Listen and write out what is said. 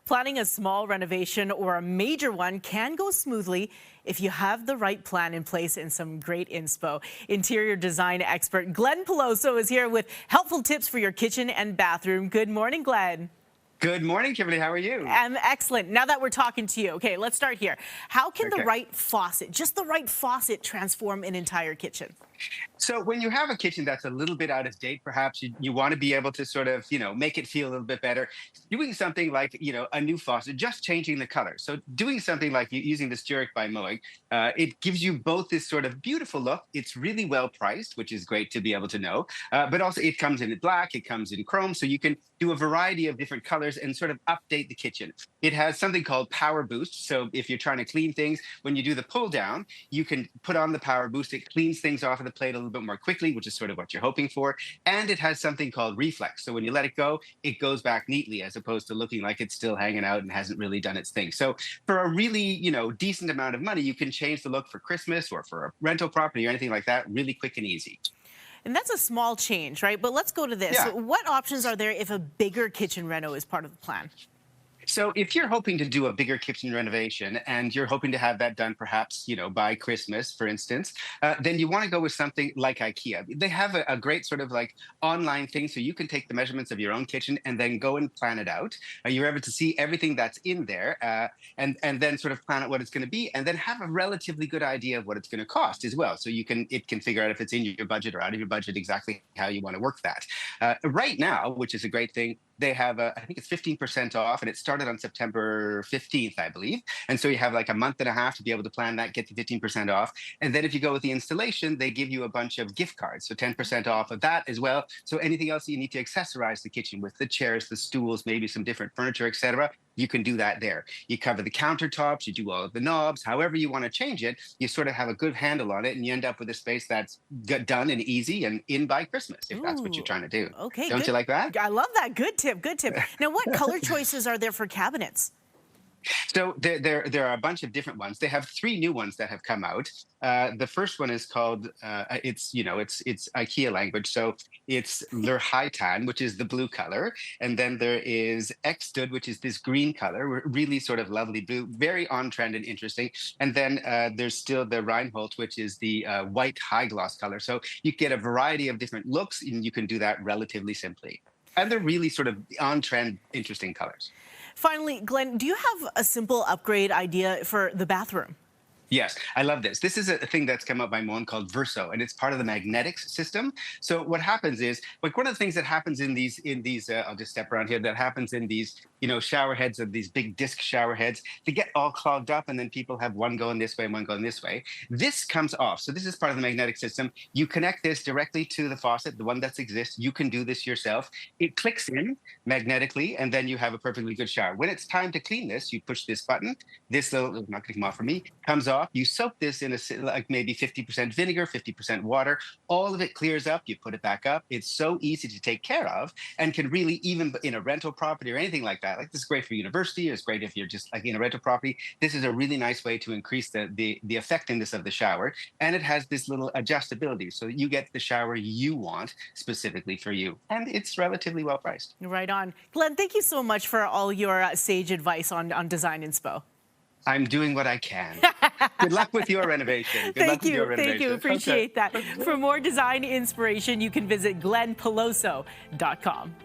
Planning a small renovation or a major one can go smoothly if you have the right plan in place and some great inspo. Interior design expert Glenn Peloso is here with helpful tips for your kitchen and bathroom. Good morning, Glenn. Good morning, Kimberly. How are you? I'm excellent. Now that we're talking to you, okay, let's start here. How can the right faucet, just the right faucet, transform an entire kitchen? So when you have a kitchen that's a little bit out of date, perhaps you want to be able to sort of, make it feel a little bit better. Doing something like, a new faucet, just changing the color. So doing something like using the Sturrock by Moog, it gives you both this sort of beautiful look. It's really well priced, which is great to be able to know. But also it comes in black, it comes in chrome, so you can do a variety of different colors and sort of update the kitchen. It has something called Power Boost. So if you're trying to clean things, when you do the pull down, you can put on the Power Boost. It cleans things off of the plate a little bit more quickly, which is sort of what you're hoping for. And it has something called reflex. So when you let it go, it goes back neatly as opposed to looking like it's still hanging out and hasn't really done its thing. So for a really, decent amount of money, you can change the look for Christmas or for a rental property or anything like that really quick and easy. And that's a small change, right? But let's go to this. Yeah. What options are there if a bigger kitchen reno is part of the plan? So if you're hoping to do a bigger kitchen renovation and you're hoping to have that done perhaps, by Christmas, for instance, then you want to go with something like IKEA. They have a great sort of like online thing so you can take the measurements of your own kitchen and then go and plan it out. You're able to see everything that's in there and then sort of plan out what it's going to be and then have a relatively good idea of what it's going to cost as well. So it can figure out if it's in your budget or out of your budget exactly how you want to work that. Right now, which is a great thing, they have, I think it's 15% off, and it started on September 15th, I believe. And so you have like a month and a half to be able to plan that, get the 15% off. And then if you go with the installation, they give you a bunch of gift cards. So 10% off of that as well. So anything else you need to accessorize the kitchen with, the chairs, the stools, maybe some different furniture, etc., you can do that there. You cover the countertops, you do all of the knobs, however you want to change it, you sort of have a good handle on it, and you end up with a space that's done and easy and in by Christmas, if that's what you're trying to do. Okay, Don't good. you like that? I love that. Good tip, good tip. Now, what color choices are there for cabinets? So there are a bunch of different ones. They have three new ones that have come out. The first one is called it's IKEA language, so it's Lurhaitan, which is the blue color, and then there is Xstud, which is this green color, really sort of lovely blue, very on trend and interesting. And then there's still the Reinhold, which is the white high gloss color. So you get a variety of different looks, and you can do that relatively simply. And they're really sort of on trend, interesting colors. Finally, Glenn, do you have a simple upgrade idea for the bathroom? Yes, I love this. This is a thing that's come up by Moen called Verso, and it's part of the magnetics system. So what happens is, like one of the things that happens in these, I'll just step around here, that happens in these, shower heads of these big disc shower heads, they get all clogged up and then people have one going this way and one going this way. This comes off. So this is part of the magnetic system. You connect this directly to the faucet, the one that exists. You can do this yourself. It clicks in magnetically, and then you have a perfectly good shower. When it's time to clean this, you push this button. This little, not going to come off for me, comes off. You soak this in like maybe 50% vinegar, 50% water. All of it clears up. You put it back up. It's so easy to take care of and can really, even in a rental property or anything like that, like this is great for university. It's great if you're just like in a rental property. This is a really nice way to increase the effectiveness of the shower. And it has this little adjustability. So you get the shower you want specifically for you. And it's relatively well priced. Right on. Glenn, thank you so much for all your sage advice on design inspo. I'm doing what I can. Good luck with your renovation. Good luck with your renovation. Thank you. Appreciate that. For more design inspiration, you can visit glennpeloso.com.